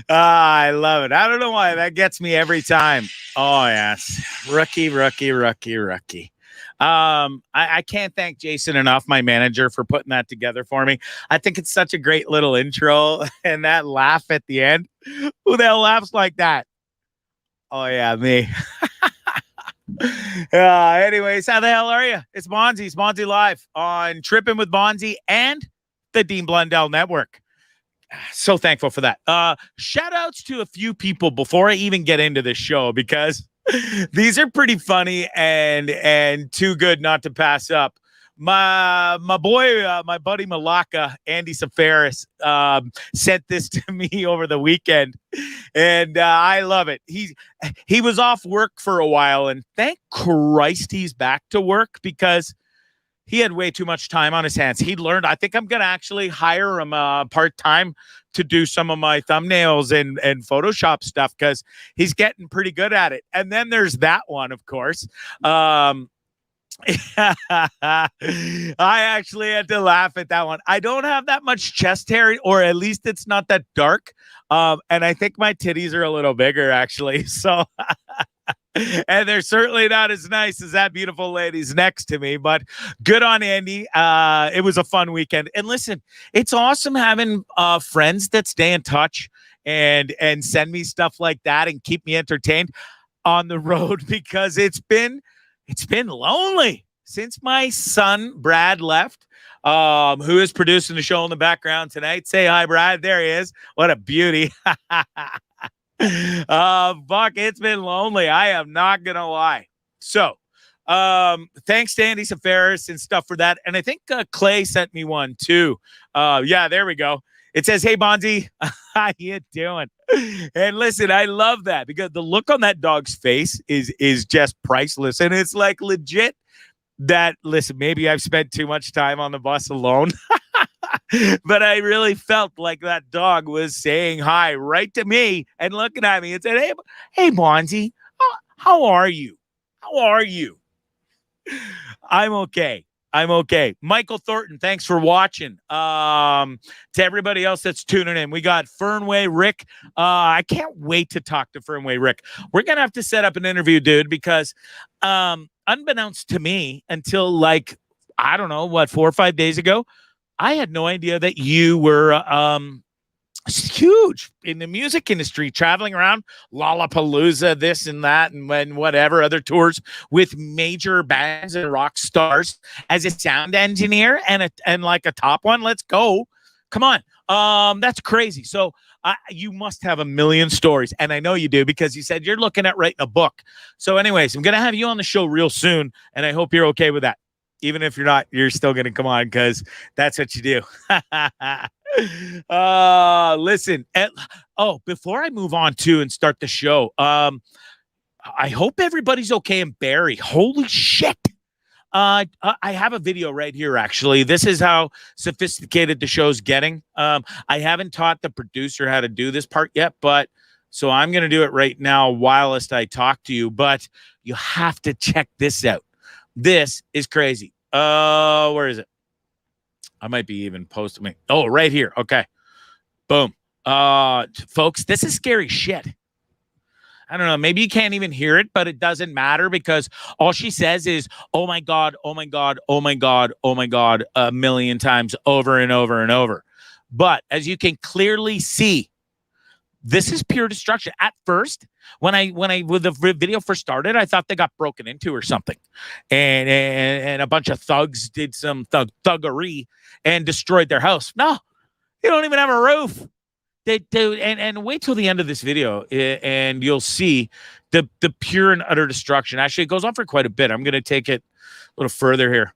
I love it. I don't know why that gets me every time. Oh yes, rookie. I can't thank Jason enough, my manager, for putting that together for me. I think it's such a great little intro, and that laugh at the end. Who the hell laughs like that? Oh yeah, me. Anyways, how the hell are you? It's Bondzee. It's Bondzee Live on Tripping with Bondzee and the Dean Blundell Network. So thankful for that. Shout outs to a few people before I even get into this show because these are pretty funny and too good not to pass up. My boy, my buddy Malaka, Andy Safaris, sent this to me over the weekend, and I love it. He was off work for a while, and thank Christ he's back to work because he had way too much time on his hands. He learned. I think I'm going to actually hire him part-time to do some of my thumbnails and Photoshop stuff because he's getting pretty good at it. And then there's that one, of course. I actually had to laugh at that one. I don't have that much chest hair, or at least it's not that dark. And I think my titties are a little bigger, actually. So... and they're certainly not as nice as that beautiful lady's next to me, but good on Andy. It was a fun weekend. And listen, it's awesome having friends that stay in touch and send me stuff like that and keep me entertained on the road because it's been lonely since my son Brad left. Who is producing the show in the background tonight? Say hi, Brad. There he is. What a beauty. Fuck, it's been lonely. I am not gonna lie. So thanks to Andy Safaris and stuff for that. And I think Clay sent me one too. Yeah, there we go. It says, "Hey Bondzee, how you doing?" And listen, I love that because the look on that dog's face is just priceless. And it's like legit that, listen, maybe I've spent too much time on the bus alone. But I really felt like that dog was saying hi right to me and looking at me and said, hey, Bondzee, how are you? How are you? I'm okay. Michael Thornton, thanks for watching. To everybody else that's tuning in, we got Fernway Rick. I can't wait to talk to Fernway Rick. We're going to have to set up an interview, dude, because unbeknownst to me until like, I don't know, 4 or 5 days ago, I had no idea that you were huge in the music industry, traveling around Lollapalooza, this and that, and whatever other tours with major bands and rock stars as a sound engineer and like a top one. Let's go. Come on. That's crazy. So you must have a million stories, and I know you do because you said you're looking at writing a book. So anyways, I'm going to have you on the show real soon, and I hope you're okay with that. Even if you're not, you're still going to come on because that's what you do. Listen. Before I move on to and start the show, I hope everybody's okay in Barrie. Holy shit. I have a video right here, actually. This is how sophisticated the show's getting. I haven't taught the producer how to do this part yet, but so I'm going to do it right now whilst I talk to you, but you have to check this out. This is crazy. Where is it? I might be even posting me. Oh, right here. Okay. Boom. Folks, this is scary shit. I don't know. Maybe you can't even hear it, but it doesn't matter because all she says is, "Oh my God, oh my God, oh my God, oh my God," a million times over and over and over. But as you can clearly see, this is pure destruction. At first, when the video first started, I thought they got broken into or something, and a bunch of thugs did some thuggery and destroyed their house. No, they don't even have a roof. They do, and wait till the end of this video, and you'll see the pure and utter destruction. Actually, it goes on for quite a bit. I'm going to take it a little further here.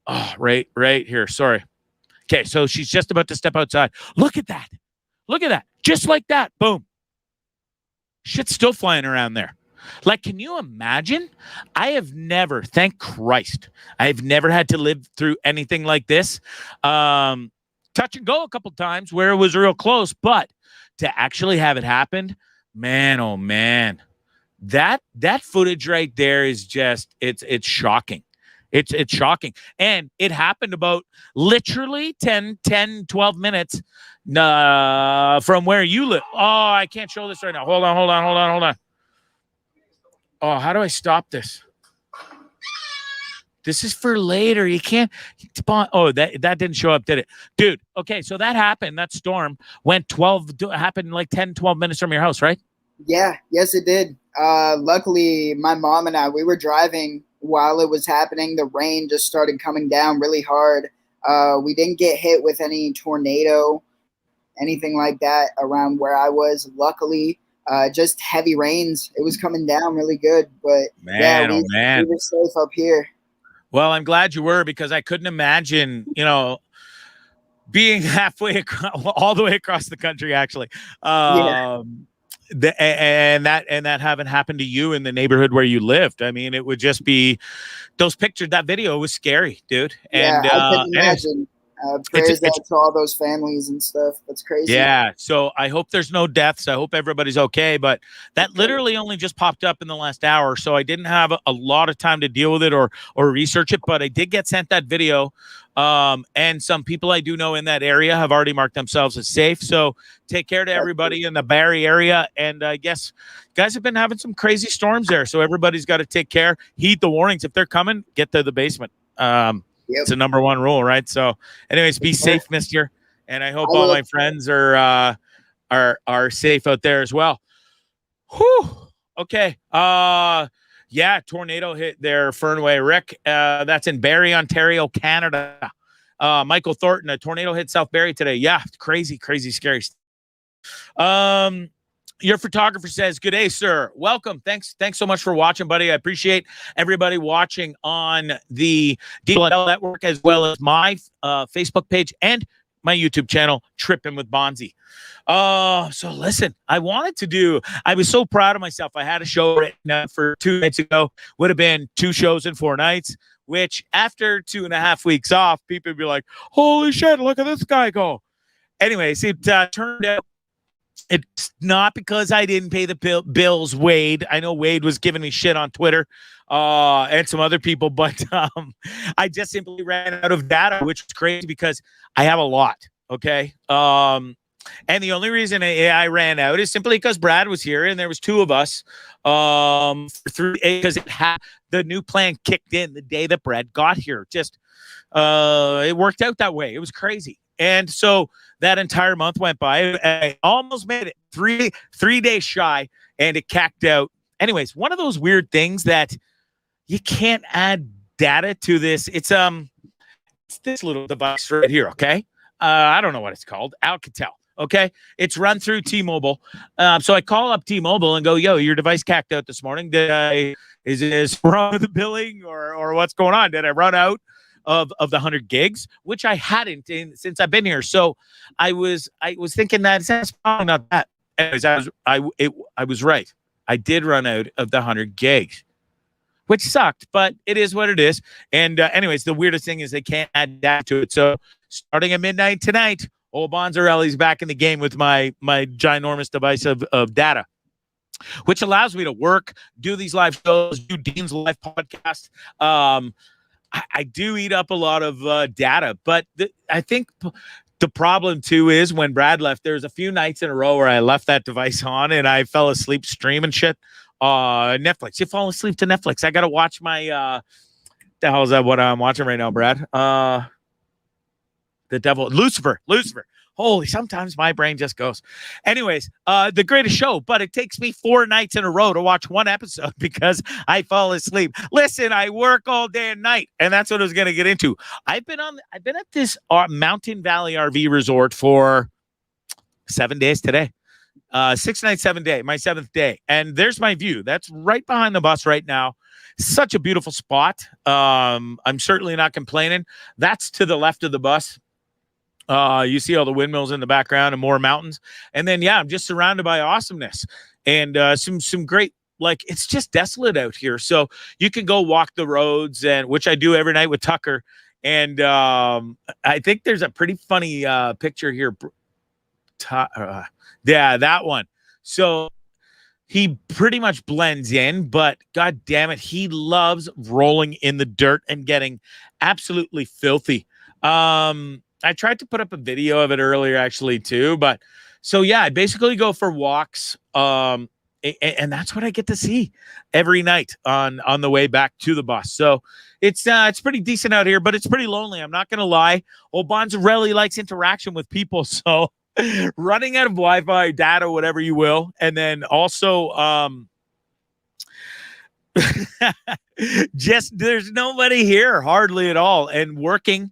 Oh, right here. Sorry. Okay, so she's just about to step outside. Look at that. Look at that. Just like that. Boom. Shit's still flying around there. Like, can you imagine? I have never, thank Christ, I've never had to live through anything like this. Touch and go a couple times where it was real close, but to actually have it happen, man, oh man, that footage right there is just, it's shocking. It's shocking. And it happened about literally 12 minutes from where you live. Oh, I can't show this right now. Hold on. Oh, how do I stop this? This is for later. You can't. Oh, that didn't show up, did it? Dude, okay, so that happened. That storm happened like 10, 12 minutes from your house, right? Yeah, yes, it did. Luckily, my mom and I, we were driving while it was happening. The rain just started coming down really hard. We didn't get hit with any tornado, anything like that around where I was. Luckily, just heavy rains. It was coming down really good. But yeah, Man, oh we man. were safe up here. Well, I'm glad you were, because I couldn't imagine, being all the way across the country, actually. Yeah, And that haven't happened to you in the neighborhood where you lived. I mean, it would just be those pictures. That video was scary, dude. yeah, And I couldn't anyways, imagine. it's Prayers out to all those families and stuff. That's crazy. yeah. So I hope there's no deaths. I hope everybody's okay. But that literally only just popped up in the last hour, so I didn't have a lot of time to deal with it or research it. But I did get sent that video, and some people I do know in that area have already marked themselves as safe. So take care to everybody in the Barrie area. And I guess guys have been having some crazy storms there, so everybody's got to take care. Heed the warnings. If they're coming, get to the basement. It's a number one rule, right? So, anyways, be safe, mister. And I hope all my friends are safe out there as well. Whew. Okay. Yeah, tornado hit there, Fernway. Rick, that's in Barrie, Ontario, Canada. Michael Thornton, a tornado hit South Barrie today. Yeah, crazy, scary. Your photographer says, "Good day, sir. Welcome. Thanks so much for watching, buddy. I appreciate everybody watching on the DLL Network, as well as my Facebook page and my YouTube channel, Tripping with Bondzee." So listen, I was so proud of myself. I had a show written out for 2 nights ago. Would have been 2 shows in 4 nights, which after 2.5 weeks off, people would be like, "Holy shit, look at this guy go." Anyways, it turned out it's not because I didn't pay the bills, Wade. I know Wade was giving me shit on Twitter and some other people, but I just simply ran out of data, which is crazy because I have a lot, okay? And the only reason I ran out is simply because Brad was here and there was 2 of us because the new plan kicked in the day that Brad got here. Just it worked out that way. It was crazy. And so that entire month went by. I almost made it 3 days shy, and it cacked out. Anyways, one of those weird things that you can't add data to this. It's this little device right here. Okay, I don't know what it's called. Alcatel. Okay, it's run through T-Mobile. So I call up T-Mobile and go, "Yo, your device cacked out this morning. Is it wrong with the billing or what's going on? Did I run out of the 100 gigs, which I hadn't since I've been here?" So I was thinking that's probably not that. Anyways, I was right. I did run out of the 100 gigs, which sucked, but it is what it is. And anyways, the weirdest thing is they can't add that to it. So starting at midnight tonight, old Bonzarelli's back in the game with my ginormous device of data, which allows me to work, do these live shows, do Dean's live podcast. I do eat up a lot of data, but I think the problem too is when Brad left, there's a few nights in a row where I left that device on and I fell asleep streaming shit. Netflix. You fall asleep to Netflix. I got to watch my, the hell is that what I'm watching right now, Brad? The devil, Lucifer. Holy, sometimes my brain just goes. Anyways, The Greatest Show, but it takes me 4 nights in a row to watch one episode because I fall asleep. Listen, I work all day and night, and that's what I was going to get into. I've been at this Mountain Valley RV resort for 7 days today. 6 nights, 7 day, my 7th day. And there's my view. That's right behind the bus right now. Such a beautiful spot. I'm certainly not complaining. That's to the left of the bus. You see all the windmills in the background and more mountains. And then, yeah, I'm just surrounded by awesomeness and some great, like, it's just desolate out here. So you can go walk the roads, and which I do every night with Tucker. And I think there's a pretty funny picture here. Yeah, that one. So he pretty much blends in, but god damn it, he loves rolling in the dirt and getting absolutely filthy. I tried to put up a video of it earlier actually too, but so yeah, I basically go for walks. And that's what I get to see every night on the way back to the bus. So it's pretty decent out here, but it's pretty lonely. I'm not gonna lie. Old Bondzee really likes interaction with people, so running out of Wi-Fi, data, whatever you will, and then also just there's nobody here hardly at all, and working.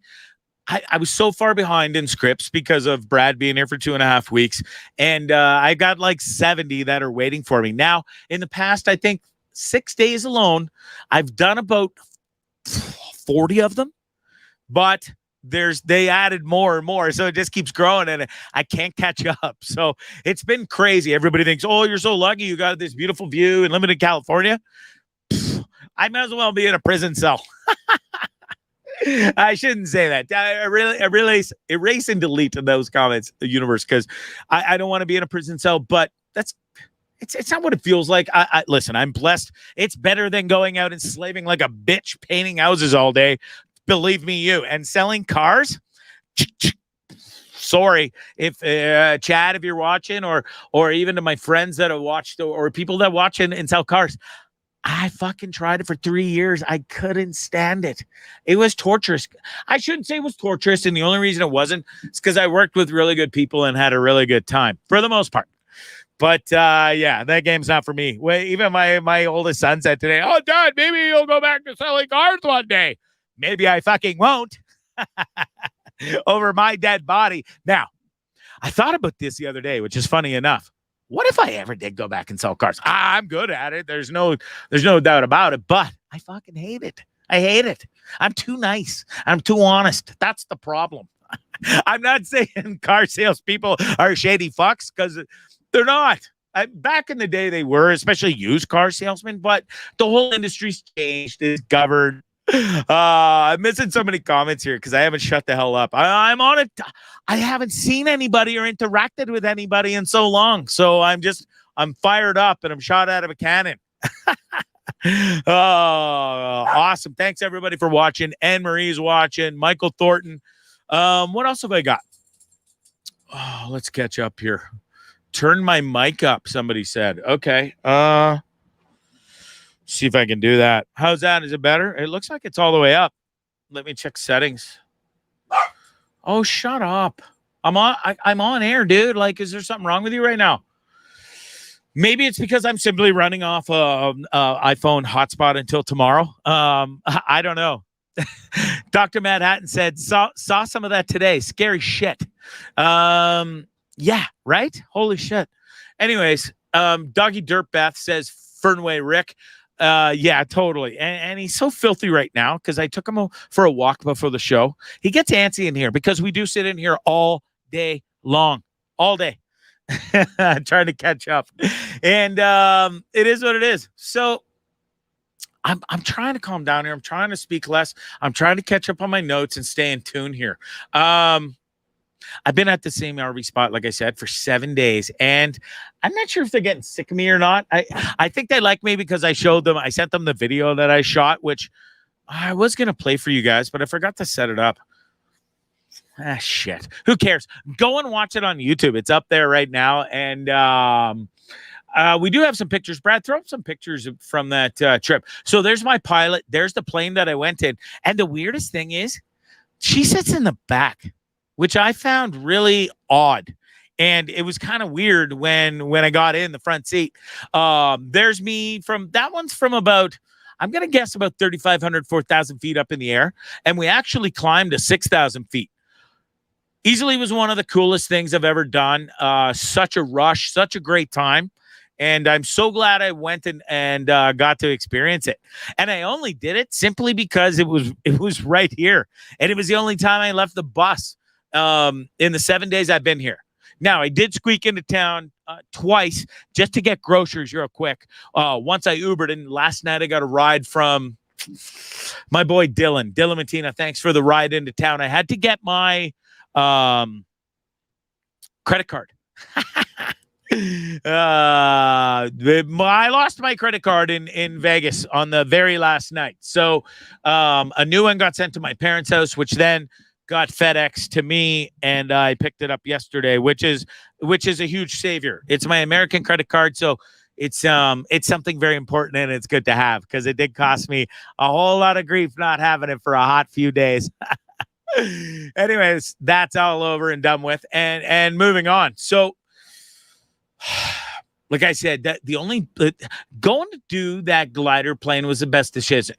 I was so far behind in scripts because of Brad being here for 2.5 weeks. And I got like 70 that are waiting for me. Now, in the past, I think 6 days alone, I've done about 40 of them, but they added more and more. So it just keeps growing and I can't catch up. So it's been crazy. Everybody thinks, oh, you're so lucky. You got this beautiful view in limited California. I might as well be in a prison cell. I shouldn't say that. I really erase and delete those comments, the universe, because I don't want to be in a prison cell. But it's not what it feels like. I listen. I'm blessed. It's better than going out and slaving like a bitch, painting houses all day. Believe me, and selling cars. Sorry if Chad, if you're watching, or even to my friends that have watched, or people that watch and sell cars. I fucking tried it for 3 years. I couldn't stand it. It was torturous. I shouldn't say it was torturous, and the only reason it wasn't is because I worked with really good people and had a really good time for the most part. But yeah, that game's not for me. Well, even my oldest son said today, "Oh, Dad, maybe you'll go back to selling cars one day." Maybe I fucking won't. Over my dead body. Now, I thought about this the other day, which is funny enough. What if I ever did go back and sell cars? I'm good at it. There's no doubt about it, but I fucking hate it. I hate it. I'm too nice. I'm too honest. That's the problem. I'm not saying car salespeople are shady fucks, because they're not. Back in the day, they were, especially used car salesmen, but the whole industry's changed. It's governed. I'm missing so many comments here because I haven't shut the hell up. I'm on it. I haven't seen anybody or interacted with anybody in so long. So I'm fired up and I'm shot out of a cannon. Oh, awesome. Thanks everybody for watching. Anne Marie's watching. Michael Thornton. What else have I got? Oh, let's catch up here. Turn my mic up, somebody said. Okay. See if I can do that. How's that? Is it better? It looks like it's all the way up. Let me check settings. Oh, shut up. I'm on air, dude. Like, is there something wrong with you right now? Maybe it's because I'm simply running off a iPhone hotspot until tomorrow. I don't know. Dr. Manhattan said, saw some of that today. Scary shit. Yeah, right? Holy shit. Anyways, Doggy Dirtbath says, Fernway Rick. Yeah, totally. And he's so filthy right now because I took him for a walk before the show. He gets antsy in here because we do sit in here all day long, all day, trying to catch up. And it is what it is. So I'm trying to calm down here. I'm trying to speak less. I'm trying to catch up on my notes and stay in tune here. I've been at the same RV spot, like I said, for 7 days, and I'm not sure if they're getting sick of me or not. I think they like me because I sent them the video that I shot, which I was going to play for you guys, but I forgot to set it up. Ah, shit. Who cares? Go and watch it on YouTube. It's up there right now, and we do have some pictures. Brad, throw up some pictures from that trip. So there's my pilot. There's the plane that I went in, and the weirdest thing is she sits in the back, which I found really odd. And it was kind of weird when I got in the front seat. There's me that one's from about, I'm going to guess about 3,500, 4,000 feet up in the air. And we actually climbed to 6,000 feet. Easily was one of the coolest things I've ever done. Such a rush, such a great time. And I'm so glad I went and got to experience it. And I only did it simply because it was right here. And it was the only time I left the bus. In the 7 days I've been here. Now, I did squeak into town twice just to get groceries real quick. Once I Ubered, and last night I got a ride from my boy Dylan Matina. Thanks for the ride into town. I had to get my credit card. I lost my credit card in Vegas on the very last night. So a new one got sent to my parents' house, which then got FedEx to me, and I picked it up yesterday, which is a huge savior. It's my American credit card, so it's something very important, and it's good to have because it did cost me a whole lot of grief not having it for a hot few days. Anyways, that's all over and done with, and moving on. So like I said, that the only going to do that glider plane was the best decision.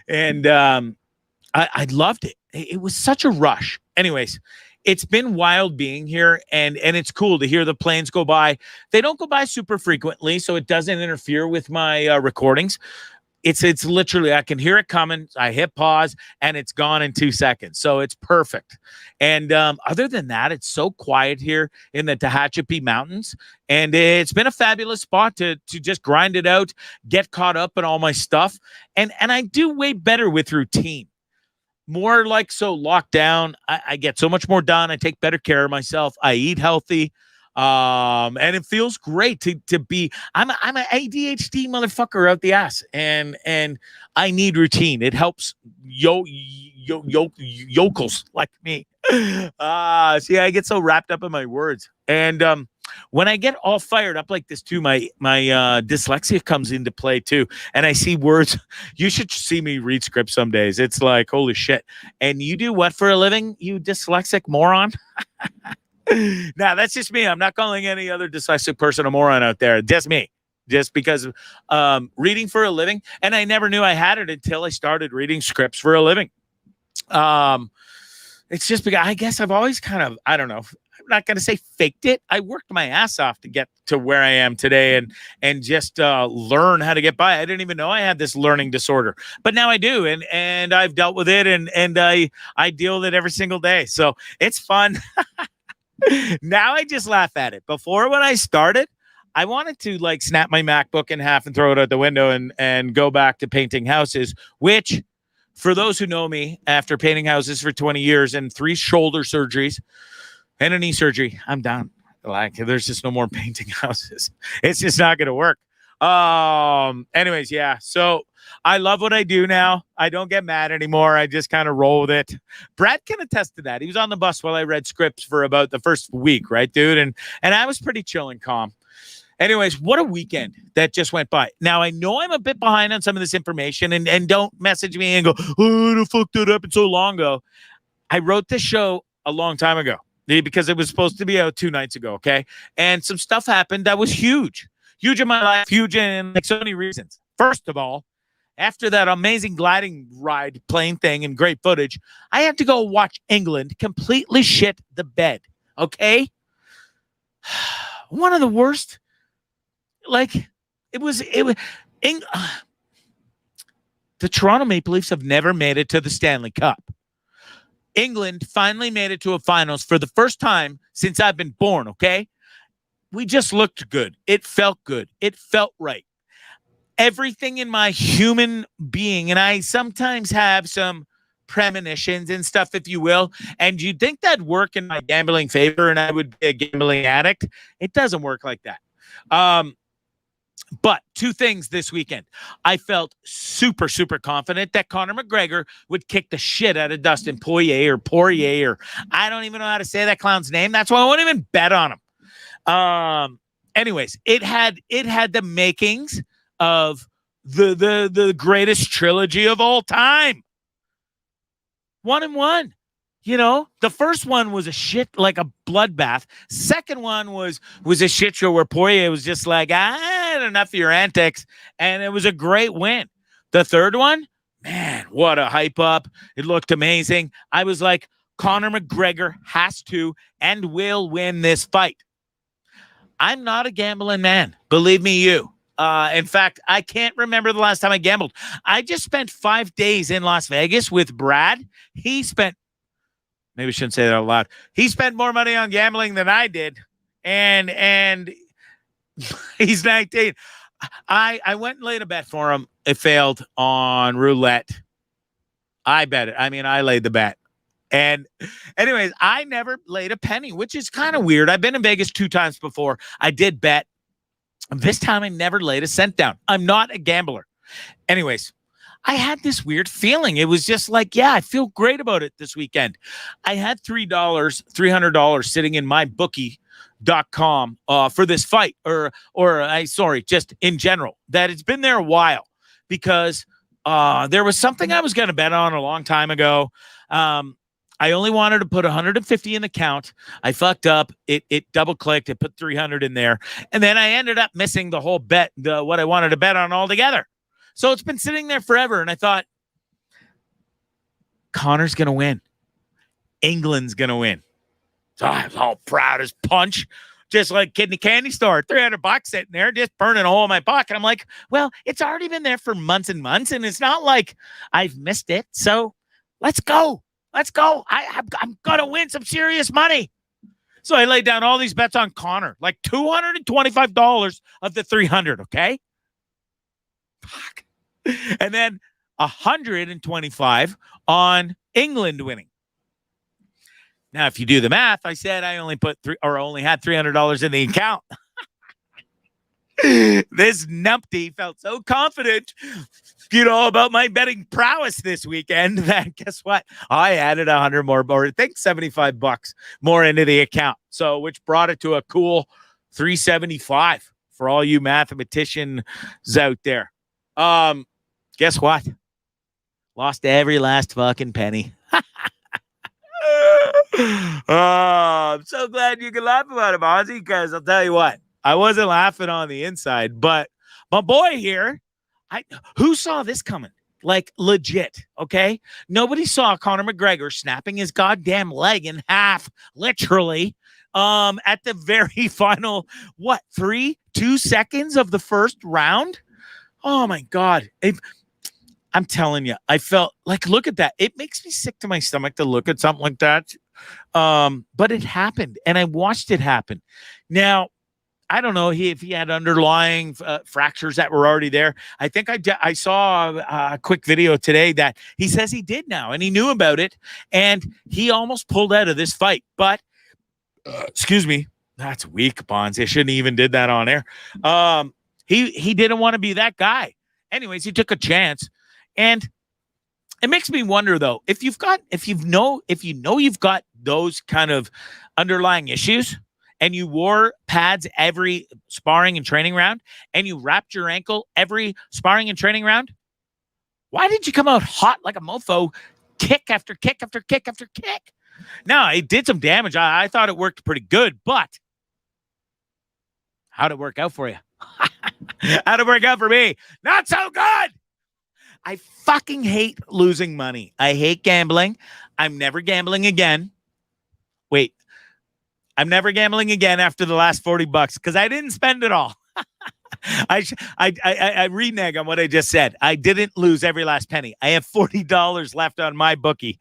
And I loved it. It was such a rush. Anyways, it's been wild being here, and it's cool to hear the planes go by. They don't go by super frequently, so it doesn't interfere with my recordings. It's literally, I can hear it coming. I hit pause and it's gone in 2 seconds. So it's perfect. And other than that, it's so quiet here in the Tehachapi Mountains. And it's been a fabulous spot to just grind it out, get caught up in all my stuff. And I do way better with routine. More like so locked down. I get so much more done. I take better care of myself. I eat healthy. And it feels great to be. I'm an ADHD motherfucker out the ass, and I need routine. It helps yokels like me. See, I get so wrapped up in my words, and when I get all fired up like this too, my dyslexia comes into play too, and I see words. You should see me read scripts some days. It's like holy shit. And you do what for a living, you dyslexic moron? Now that's just me. I'm not calling any other dyslexic person a moron out there. Just me. Just because reading for a living, and I never knew I had it until I started reading scripts for a living. It's just because I guess I've always kind of, I don't know. I'm not going to say faked it. I worked my ass off to get to where I am today and just learn how to get by. I didn't even know I had this learning disorder, but now I do. And I've dealt with it and I deal with it every single day. So it's fun. Now I just laugh at it. Before, when I started, I wanted to like snap my MacBook in half and throw it out the window and go back to painting houses, which for those who know me, after painting houses for 20 years and 3 shoulder surgeries and a knee surgery, I'm done. Like there's just no more painting houses. It's just not going to work. Anyways, yeah. So I love what I do now. I don't get mad anymore. I just kind of roll with it. Brad can attest to that. He was on the bus while I read scripts for about the first week, right, dude? And I was pretty chill and calm. Anyways, what a weekend that just went by. Now, I know I'm a bit behind on some of this information, and don't message me and go, oh, the fuck that happened so long ago. I wrote this show a long time ago because it was supposed to be out 2 nights ago, okay? And some stuff happened that was huge. Huge in my life, huge in like so many reasons. First of all, after that amazing gliding ride plane thing and great footage, I had to go watch England completely shit the bed, okay? One of the worst. Like, the Toronto Maple Leafs have never made it to the Stanley Cup. England finally made it to a finals for the first time since I've been born, okay? We just looked good. It felt good. It felt right. Everything in my human being, and I sometimes have some premonitions and stuff, if you will, and you'd think that'd work in my gambling favor and I would be a gambling addict. It doesn't work like that. But 2 things this weekend. I felt super, super confident that Conor McGregor would kick the shit out of Dustin Poirier, or I don't even know how to say that clown's name. That's why I won't even bet on him. Anyways, it had the makings of the greatest trilogy of all time. 1-1. You know, the first one was a shit, like a bloodbath. Second one was a shit show where Poirier was just like, enough of your antics. And it was a great win. The third one, man, what a hype up. It looked amazing. I was like, Conor McGregor has to and will win this fight. I'm not a gambling man. Believe me, you. In fact, I can't remember the last time I gambled. I just spent 5 days in Las Vegas with Brad. Maybe I shouldn't say that out loud. He spent more money on gambling than I did. And he's 19. I went and laid a bet for him. It failed on roulette. I bet it. I mean, I laid the bet. And anyways, I never laid a penny, which is kind of weird. I've been in Vegas 2 times before. I did bet. This time I never laid a cent down. I'm not a gambler. Anyways, I had this weird feeling. It was just like, yeah, I feel great about it this weekend. I had $300 sitting in my bookie.com for this fight just in general, that it's been there a while because there was something I was going to bet on a long time ago. I only wanted to put 150 in the count. I fucked up. It double clicked. It put 300 in there. And then I ended up missing the whole bet, what I wanted to bet on altogether. So it's been sitting there forever. And I thought, Connor's going to win. England's going to win. So I was all proud as punch, just like kid in a candy store, $300 sitting there, just burning a hole in my pocket. I'm like, well, it's already been there for months and months. And it's not like I've missed it. So let's go. Let's go. I'm going to win some serious money. So I laid down all these bets on Connor, like $225 of the 300. Okay. Fuck. And then 125 on England winning. Now, if you do the math, I said I only only had $300 in the account. This numpty felt so confident, about my betting prowess this weekend that guess what? I added 100 more, or I think $75 more into the account. So, which brought it to a cool 375 for all you mathematicians out there. Guess what? Lost every last fucking penny. I'm so glad you can laugh about it, Bondzee, because I'll tell you what, I wasn't laughing on the inside, but my boy here, who saw this coming? Like legit, okay? Nobody saw Conor McGregor snapping his goddamn leg in half, literally, at the very final, 2 seconds of the first round? Oh my God. I'm telling you, I felt like, look at that. It makes me sick to my stomach to look at something like that. But it happened, and I watched it happen. Now, I don't know if he had underlying fractures that were already there. I think I saw a quick video today that he says he did now, and he knew about it, and he almost pulled out of this fight. But, excuse me, that's weak, Bonds. I shouldn't even did that on air. He didn't want to be that guy. Anyways, he took a chance, and it makes me wonder though, if you know you've got those kind of underlying issues, and you wore pads every sparring and training round, and you wrapped your ankle every sparring and training round, why did you come out hot like a mofo, kick after kick after kick after kick? Now, it did some damage. I thought it worked pretty good, but how'd it work out for you? How'd it work out for me? Not so good. I fucking hate losing money. I hate gambling. I'm never gambling again. Wait. I'm never gambling again after the last $40 because I didn't spend it all. I renege on what I just said. I didn't lose every last penny. I have $40 left on my bookie.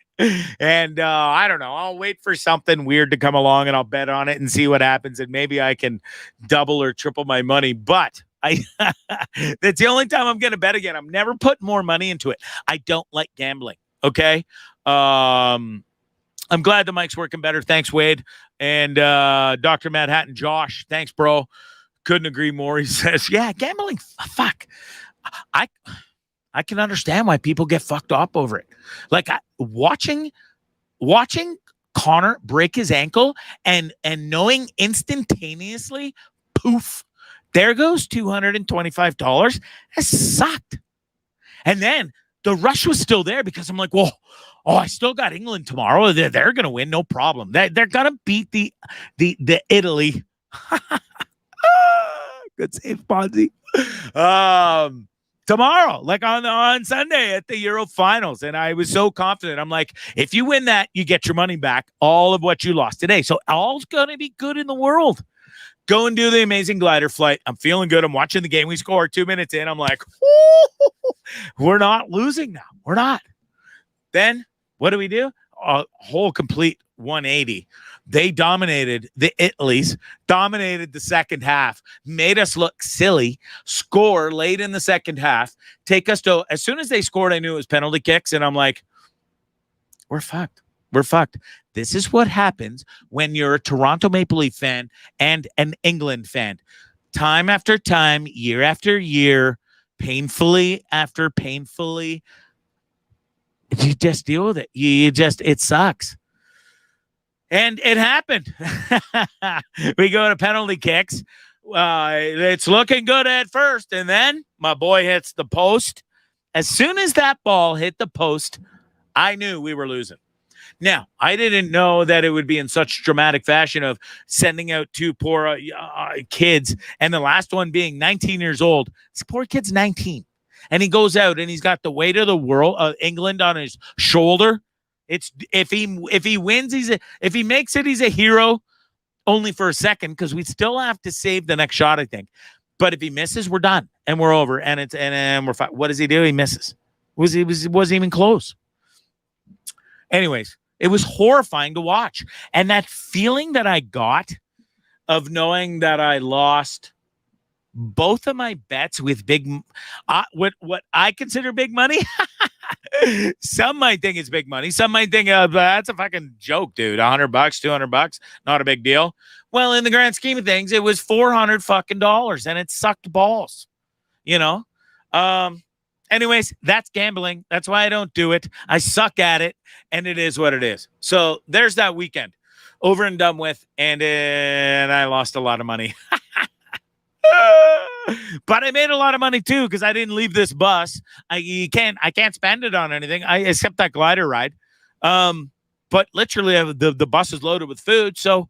And I don't know. I'll wait for something weird to come along and I'll bet on it and see what happens. And maybe I can double or triple my money. But that's the only time I'm going to bet again. I'm never putting more money into it. I don't like gambling. Okay. I'm glad the mic's working better. Thanks, Wade. And Dr. Manhattan, Josh, thanks, bro. Couldn't agree more. He says, yeah, gambling, fuck. I can understand why people get fucked up over it. Like watching Connor break his ankle and knowing instantaneously, poof, there goes $225. That sucked. And then the rush was still there because I'm like, well, I still got England tomorrow. They're going to win, no problem. They're going to beat the Italy. Good save, Bondzee. Tomorrow, like on Sunday at the Euro finals. And I was so confident. I'm like, if you win that, you get your money back, all of what you lost today. So all's going to be good in the world. Go and do the amazing glider flight. I'm feeling good. I'm watching the game. We scored 2 minutes in. I'm like, we're not losing now. We're not. Then what do? A whole complete 180. They dominated the Italians, dominated the second half, made us look silly, score late in the second half, take us to, as soon as they scored, I knew it was penalty kicks. And I'm like, we're fucked. We're fucked. This is what happens when you're a Toronto Maple Leaf fan and an England fan. Time after time, year after year, painfully after painfully, you just deal with it. It sucks. And it happened. We go to penalty kicks. It's looking good at first. And then my boy hits the post. As soon as that ball hit the post, I knew we were losing. Now, I didn't know that it would be in such dramatic fashion of sending out two poor kids, and the last one being 19 years old. This poor kid's 19, and he goes out and he's got the weight of the world, England, on his shoulder. It's if he wins, if he makes it, he's a hero. Only for a second, because we still have to save the next shot, I think. But if he misses, we're done and we're over, and we're fine. What does he do? He misses. Wasn't even close. Anyways, it was horrifying to watch. And that feeling that I got of knowing that I lost both of my bets with what I consider big money. Some might think it's big money. Some might think that's a fucking joke, dude. $100, $200, not a big deal. Well, in the grand scheme of things, it was $400 fucking dollars, and it sucked balls. Anyways, that's gambling. That's why I don't do it. I suck at it, and it is what it is. So there's that weekend, over and done with, and I lost a lot of money. But I made a lot of money too, because I didn't leave this bus. I can't spend it on anything except that glider ride. But literally the bus is loaded with food, so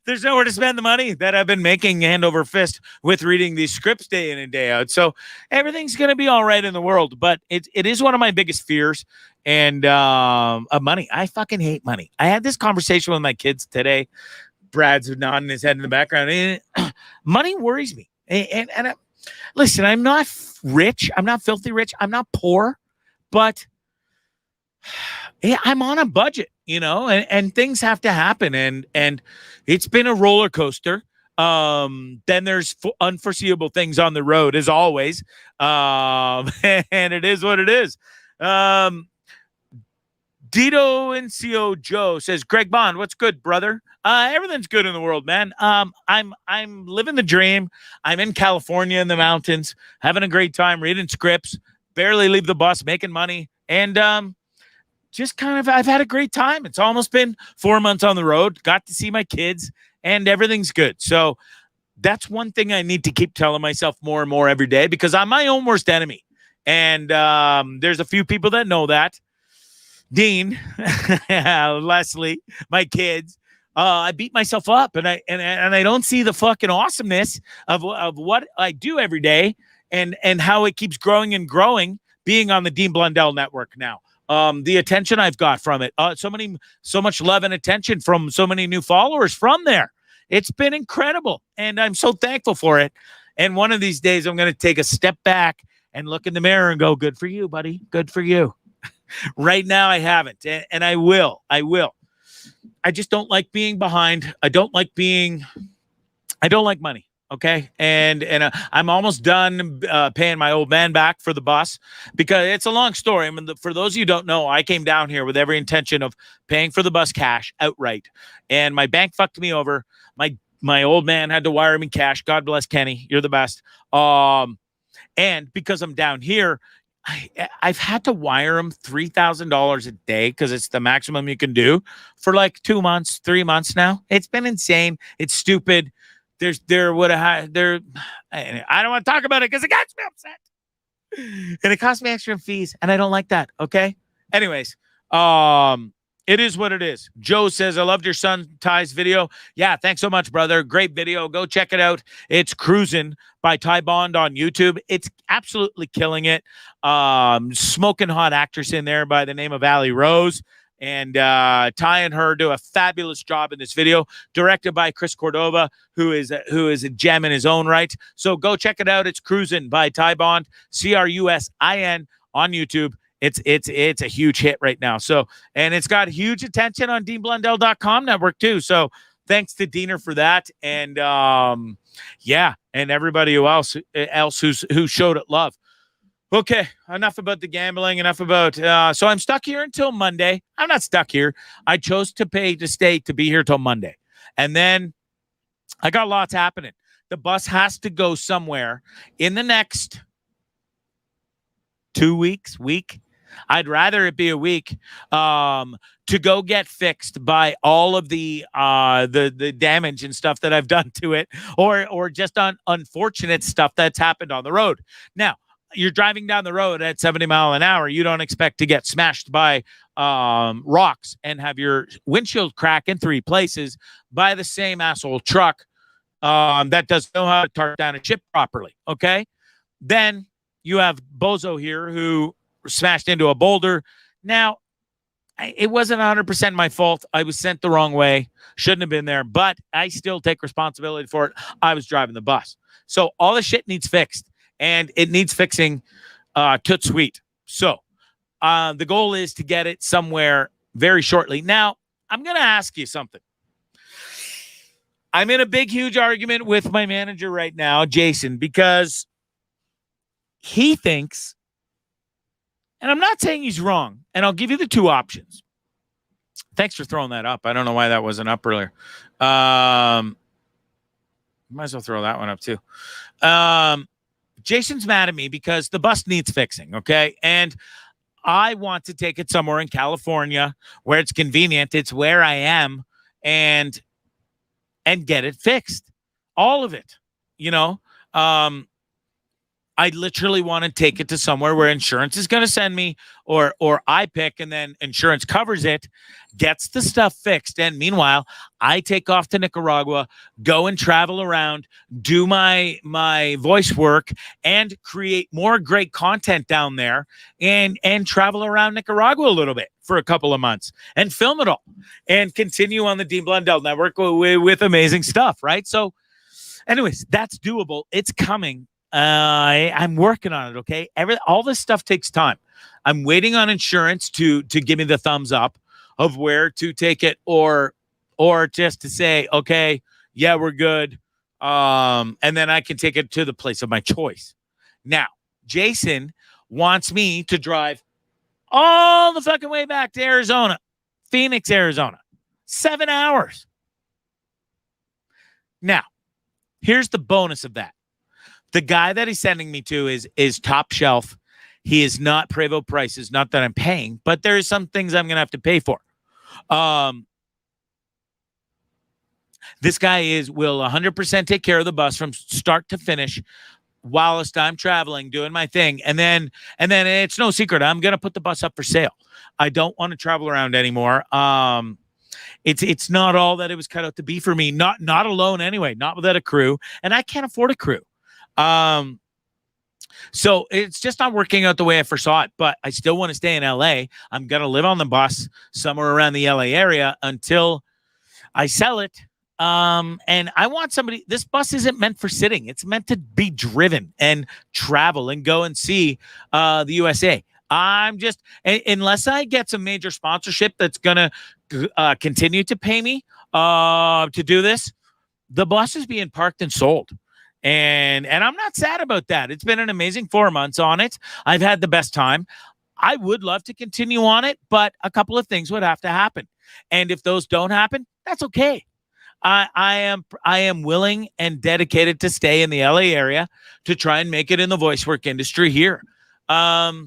there's nowhere to spend the money that I've been making hand over fist with reading these scripts day in and day out. So everything's gonna be all right in the world, but it is one of my biggest fears and of money. I fucking hate money. I had this conversation with my kids today. Brad's nodding his head in the background. Money worries me. And listen, I'm not rich. I'm not filthy rich. I'm not poor, but I'm on a budget, and things have to happen. And it's been a roller coaster. Then there's unforeseeable things on the road, as always. And it is what it is. Dito NCO Joe says, Greg Bond, what's good, brother? Everything's good in the world, man. I'm living the dream. I'm in California in the mountains, having a great time, reading scripts, barely leave the bus, making money, and just kind of I've had a great time. It's almost been 4 months on the road, got to see my kids, and everything's good. So that's one thing I need to keep telling myself more and more every day, because I'm my own worst enemy. And there's a few people that know that. Dean, Leslie, my kids. I beat myself up, and I don't see the fucking awesomeness of what I do every day, and how it keeps growing and growing. Being on the Dean Blundell Network now, the attention I've got from it, so much love and attention from so many new followers from there. It's been incredible, and I'm so thankful for it. And one of these days, I'm going to take a step back and look in the mirror and go, "Good for you, buddy. Good for you." Right now, I haven't, and I will. I just don't like being behind. I don't like money. Okay. And I'm almost done paying my old man back for the bus, because it's a long story. I mean, for those of you who don't know, I came down here with every intention of paying for the bus cash outright, and my bank fucked me over. My old man had to wire me cash. God bless Kenny. You're the best. And because I'm down here, I've had to wire him $3,000 a day, because it's the maximum you can do, for like 2 months, 3 months now. It's been insane. It's stupid. I don't want to talk about it because it gets me upset, and it costs me extra fees, and I don't like that. Okay. Anyways, it is what it is. Joe says, I loved your son Ty's video. Yeah, thanks so much, brother. Great video. Go check it out. It's Cruising by Ty Bond on YouTube. It's absolutely killing it. Smoking hot actress in there by the name of Allie Rose. And Ty and her do a fabulous job in this video, directed by Chris Cordova, who is a gem in his own right. So go check it out. It's Cruising by Ty Bond, CRUSIN on YouTube. It's a huge hit right now. So, and it's got huge attention on DeanBlundell.com network too. So thanks to Diener for that. And yeah, and everybody else who showed it love. Okay, enough about the gambling, enough about so I'm stuck here until Monday. I'm not stuck here. I chose to pay to stay to be here till Monday. And then I got lots happening. The bus has to go somewhere in the next 2 weeks. I'd rather it be a week to go get fixed by all of the damage and stuff that I've done to it, or just on unfortunate stuff that's happened on the road. Now, you're driving down the road at 70 mile an hour. You don't expect to get smashed by rocks and have your windshield crack in 3 places by the same asshole truck that doesn't know how to tarp down a chip properly. Okay, then you have Bozo here who smashed into a boulder. Now, it wasn't 100% my fault. I was sent the wrong way. Shouldn't have been there, but I still take responsibility for it. I was driving the bus. So all the shit needs fixed, and it needs fixing toot sweet. So the goal is to get it somewhere very shortly. Now, I'm going to ask you something. I'm in a big, huge argument with my manager right now, Jason, because he thinks, and I'm not saying he's wrong, and I'll give you the 2 options. Thanks for throwing that up. I don't know why that wasn't up earlier. Might as well throw that one up too. Jason's mad at me because the bus needs fixing, okay? And I want to take it somewhere in California where it's convenient. It's where I am, and get it fixed. All of it, you know? I literally want to take it to somewhere where insurance is going to send me, or I pick, and then insurance covers it, gets the stuff fixed. And meanwhile, I take off to Nicaragua, go and travel around, do my voice work, and create more great content down there, and travel around Nicaragua a little bit for a couple of months and film it all and continue on the Dean Blundell Network with amazing stuff, right? So anyways, that's doable. It's coming. I'm working on it. Okay. All this stuff takes time. I'm waiting on insurance to give me the thumbs up of where to take it, or just to say, okay, yeah, we're good. And then I can take it to the place of my choice. Now, Jason wants me to drive all the fucking way back to Arizona, Phoenix, Arizona, 7 hours. Now, here's the bonus of that. The guy that he's sending me to is top shelf. He is not Prevost prices. Not that I'm paying, but there is some things I'm going to have to pay for. This guy will 100% take care of the bus from start to finish whilst I'm traveling, doing my thing. And then it's no secret, I'm going to put the bus up for sale. I don't want to travel around anymore. It's not all that it was cut out to be for me. Not alone anyway, not without a crew. And I can't afford a crew. So it's just not working out the way I foresaw it, but I still want to stay in LA. I'm going to live on the bus somewhere around the LA area until I sell it. And I want somebody, this bus isn't meant for sitting. It's meant to be driven and travel and go and see, the USA. I'm just, unless I get some major sponsorship that's going to continue to pay me to do this, the bus is being parked and sold. And I'm not sad about that. It's been an amazing 4 months on it. I've had the best time. I would love to continue on it, but a couple of things would have to happen. And if those don't happen, that's okay. I am willing and dedicated to stay in the LA area to try and make it in the voice work industry here. But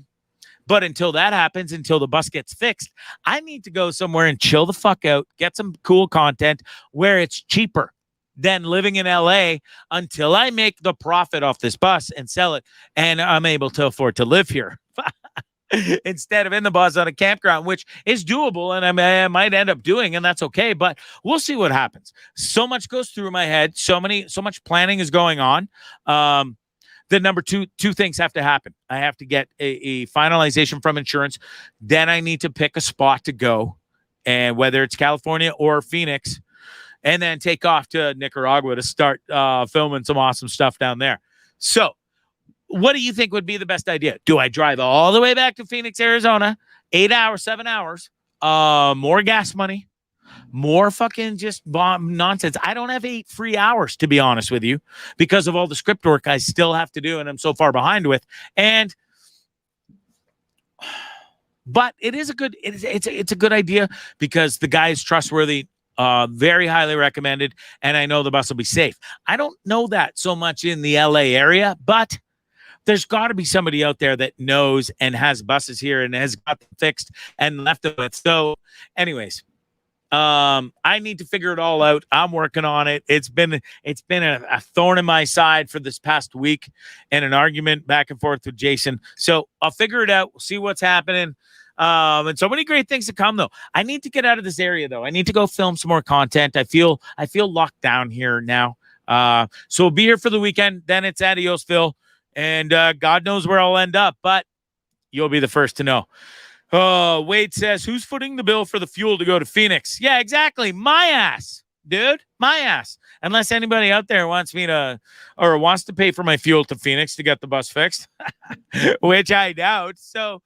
until that happens, until the bus gets fixed, I need to go somewhere and chill the fuck out, get some cool content where it's cheaper than living in LA until I make the profit off this bus and sell it, and I'm able to afford to live here instead of in the bus on a campground, which is doable, and I might end up doing, and that's okay, but we'll see what happens. So much goes through my head. So much planning is going on. The number two things have to happen. I have to get a finalization from insurance. Then I need to pick a spot to go, and whether it's California or Phoenix, and then take off to Nicaragua to start filming some awesome stuff down there. So what do you think would be the best idea? Do I drive all the way back to Phoenix, Arizona, 8 hours, 7 hours, more gas money, more fucking just bomb nonsense? I don't have 8 free hours, to be honest with you, because of all the script work I still have to do and I'm so far behind with. And But it is a good it's a good idea because the guy is trustworthy, very highly recommended, and I know the bus will be safe. I don't know that so much in the LA area, but there's got to be somebody out there that knows and has buses here and has got them fixed and left them with. So, anyways, I need to figure it all out. I'm working on it. It's been a thorn in my side for this past week and an argument back and forth with Jason. So I'll figure it out. We'll see what's happening. And so many great things to come though. I need to get out of this area though. I need to go film some more content. I feel locked down here now. So we'll be here for the weekend. Then it's Adiosville, and God knows where I'll end up, but you'll be the first to know. Oh, Wade says, who's footing the bill for the fuel to go to Phoenix? Yeah, exactly. My ass, dude. My ass. Unless anybody out there wants to pay for my fuel to Phoenix to get the bus fixed, which I doubt. So,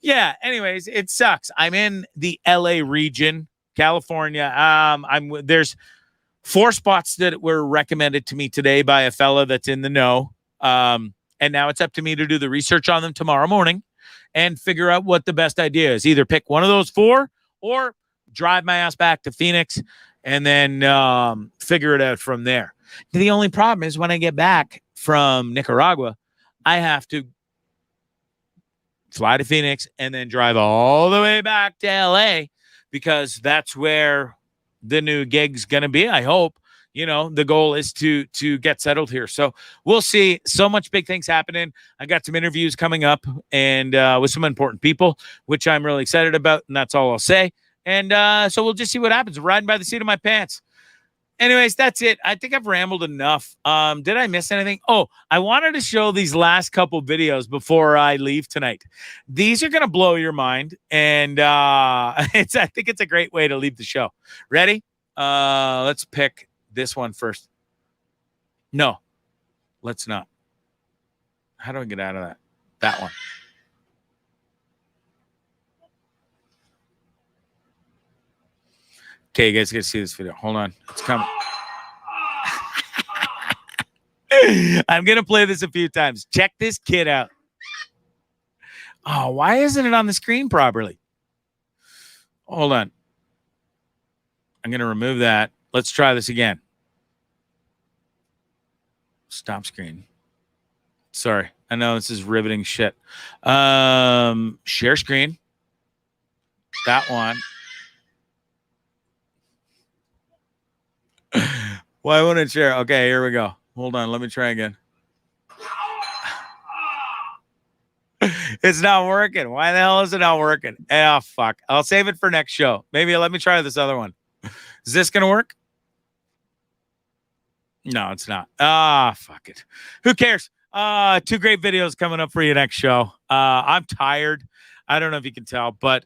yeah, anyways, it sucks. I'm in the LA region, California. There's 4 spots that were recommended to me today by a fella that's in the know. And now it's up to me to do the research on them tomorrow morning and figure out what the best idea is. Either pick one of those 4 or drive my ass back to Phoenix and then figure it out from there. The only problem is when I get back from Nicaragua, I have to fly to Phoenix and then drive all the way back to LA because that's where the new gig's going to be, I hope. You know, the goal is to get settled here. So we'll see. So much big things happening. I got some interviews coming up and with some important people, which I'm really excited about. And that's all I'll say. And so we'll just see what happens. Riding by the seat of my pants. Anyways, that's it. I think I've rambled enough. Did I miss anything? Oh, I wanted to show these last couple videos before I leave tonight. These are going to blow your mind. And I think it's a great way to leave the show. Ready? Let's pick this one first. No, let's not. How do I get out of that? That one. Okay, you guys get to see this video. Hold on. It's coming. I'm going to play this a few times. Check this kid out. Oh, why isn't it on the screen properly? Hold on. I'm going to remove that. Let's try this again. Stop screen. Sorry. I know this is riveting shit. Share screen. That one. Why won't it share? Okay, here we go. Hold on. Let me try again. It's not working. Why the hell is it not working? Oh, fuck. I'll save it for next show. Maybe let me try this other one. Is this going to work? No, it's not. Fuck it. Who cares? 2 great videos coming up for you next show. I'm tired. I don't know if you can tell, but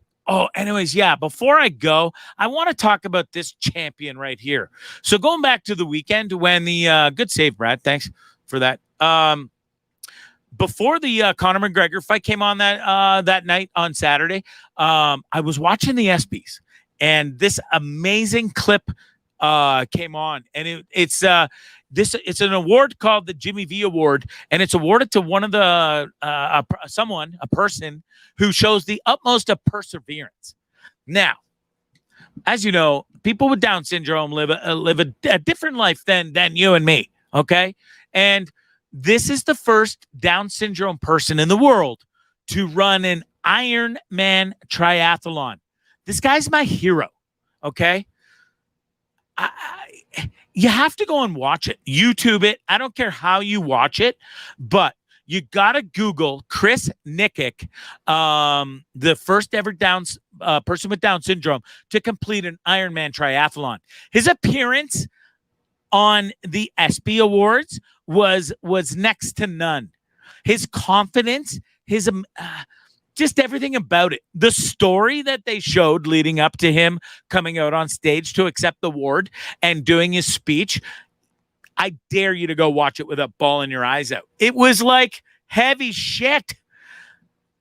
anyways, yeah, before I go, I want to talk about this champion right here. So going back to the weekend when the good save, Brad. Thanks for that. Before the Conor McGregor fight came on that night on Saturday, I was watching the ESPYs, and this amazing clip came on, and it's an award called the Jimmy V Award, and it's awarded to one of the a person who shows the utmost of perseverance. Now, as you know, people with Down syndrome live a different life than you and me. Okay, and this is the first Down syndrome person in the world to run an Ironman triathlon. This guy's my hero. Okay. You have to go and watch it. YouTube it. I don't care how you watch it, but you got to Google Chris Nickick, the first ever person with Down syndrome to complete an Ironman triathlon. His appearance on the ESPY Awards was next to none. His confidence, his just everything about it. The story that they showed leading up to him coming out on stage to accept the award and doing his speech, I dare you to go watch it with a ball in your eyes out. It was like heavy shit.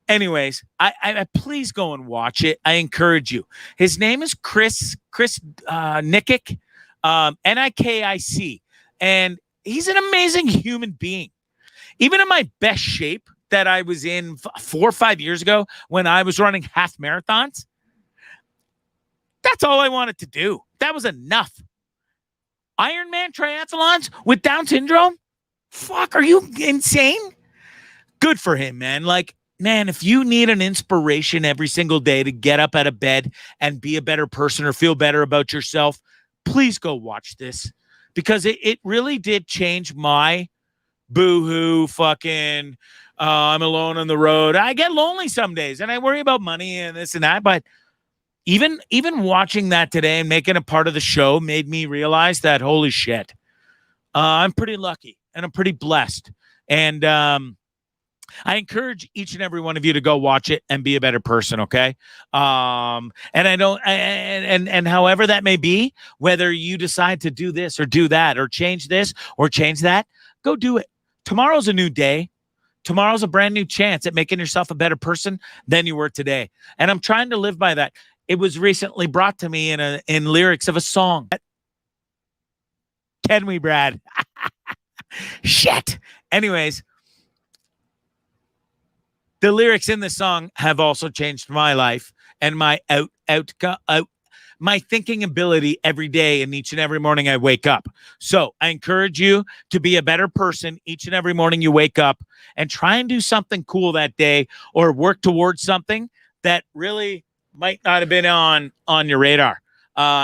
Anyways, I please go and watch it. I encourage you. His name is Chris Nickick, Nikic, and he's an amazing human being. Even in my best shape, that I was in 4 or 5 years ago when I was running half marathons. That's all I wanted to do. That was enough. Ironman triathlons with Down syndrome? Fuck, are you insane? Good for him, man. Like, man, if you need an inspiration every single day to get up out of bed and be a better person or feel better about yourself, please go watch this, because it really did change my boo-hoo fucking I'm alone on the road. I get lonely some days and I worry about money and this and that, but even watching that today and making a part of the show made me realize that, holy shit, I'm pretty lucky and I'm pretty blessed. And I encourage each and every one of you to go watch it and be a better person. Okay. And I don't, and however that may be, whether you decide to do this or do that, or change this or change that, go do it. Tomorrow's a new day. Tomorrow's a brand new chance at making yourself a better person than you were today. And I'm trying to live by that. It was recently brought to me in lyrics of a song. Can we, Brad? Shit. Anyways, the lyrics in the song have also changed my life and my my thinking ability every day and each and every morning I wake up. So I encourage you to be a better person each and every morning you wake up, and try and do something cool that day, or work towards something that really might not have been on your radar,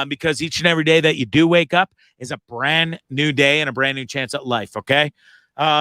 because each and every day that you do wake up is a brand new day and a brand new chance at life. Okay.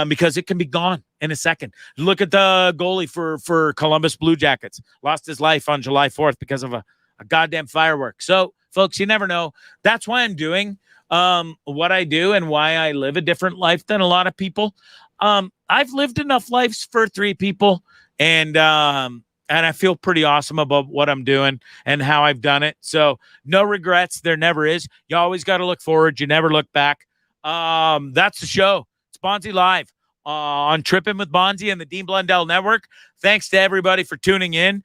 Because it can be gone in a second. Look at the goalie for Columbus Blue Jackets. Lost his life on July 4th because of a goddamn firework. So, folks, you never know. That's why I'm doing what I do and why I live a different life than a lot of people. I've lived enough lives for 3 people, and I feel pretty awesome about what I'm doing and how I've done it. So no regrets. There never is. You always got to look forward. You never look back. That's the show. It's Bondzee Live on Trippin' with Bondzee and the Dean Blundell Network. Thanks to everybody for tuning in.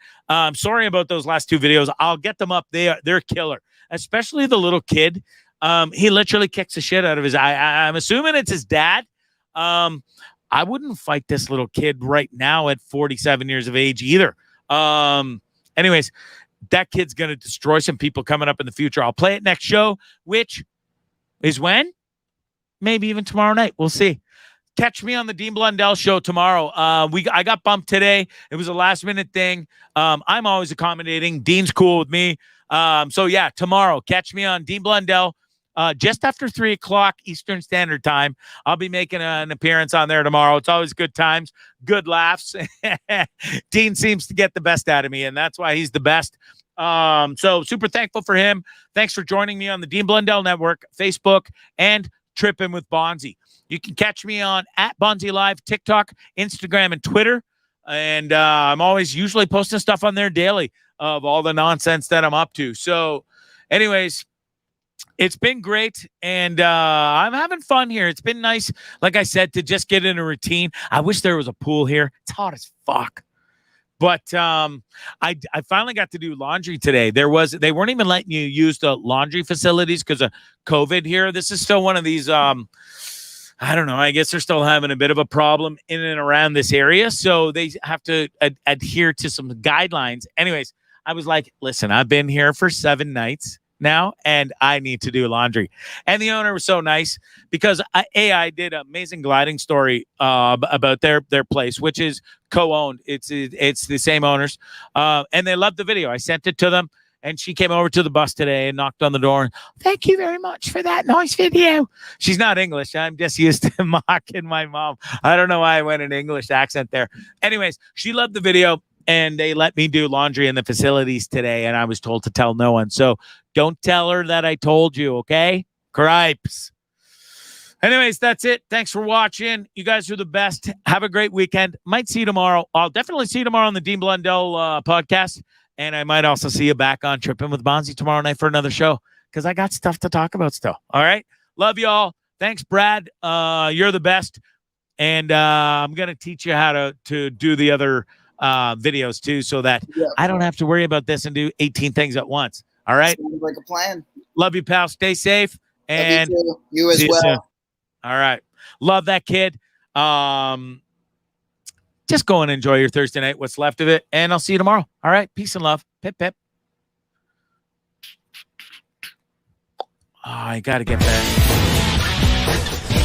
Sorry about those last 2 videos. I'll get them up. They're killer, especially the little kid. He literally kicks the shit out of his eye. I'm assuming it's his dad. I wouldn't fight this little kid right now at 47 years of age either. Anyways, that kid's going to destroy some people coming up in the future. I'll play it next show, which is when? Maybe even tomorrow night. We'll see. Catch me on the Dean Blundell show tomorrow. I got bumped today. It was a last minute thing. I'm always accommodating. Dean's cool with me. So yeah, tomorrow, catch me on Dean Blundell. Just after 3:00 Eastern Standard Time. I'll be making an appearance on there tomorrow. It's always good times, good laughs. Dean seems to get the best out of me, and that's why he's the best. So super thankful for him. Thanks for joining me on the Dean Blundell Network, Facebook, and Trippin' with Bondzee. You can catch me on @Bondzee Live, TikTok, Instagram, and Twitter. And I'm always usually posting stuff on there daily of all the nonsense that I'm up to. So anyways, it's been great, and I'm having fun here. It's been nice, like I said, to just get in a routine. I wish there was a pool here. It's hot as fuck. But I finally got to do laundry today. They weren't even letting you use the laundry facilities because of COVID here. This is still one of these, I don't know. I guess they're still having a bit of a problem in and around this area. So they have to adhere to some guidelines. Anyways, I was like, listen, I've been here for 7 nights now, and I need to do laundry. And the owner was so nice because I did an amazing gliding story about their place, which is co-owned. It's the same owners, and they loved the video. I sent it to them, and she came over to the bus today and knocked on the door. And, thank you very much for that nice video. She's not English. I'm just used to mocking my mom. I don't know why I went an English accent there. Anyways, she loved the video. And they let me do laundry in the facilities today, and I was told to tell no one. So don't tell her that I told you, okay? Cripes. Anyways, that's it. Thanks for watching. You guys are the best. Have a great weekend. Might see you tomorrow. I'll definitely see you tomorrow on the Dean Blundell podcast, and I might also see you back on Trippin' with Bondzee tomorrow night for another show because I got stuff to talk about still. All right? Love y'all. Thanks, Brad. You're the best, and I'm going to teach you how to do the other videos too, so that I don't have to worry about this and do 18 things at once. All right. Sounds like a plan. Love you, pal. Stay safe. And you as well. All right. Love that kid. just go and enjoy your Thursday night, what's left of it, and I'll see you tomorrow. All right, peace and love. Pip, pip. Oh, I got to get back.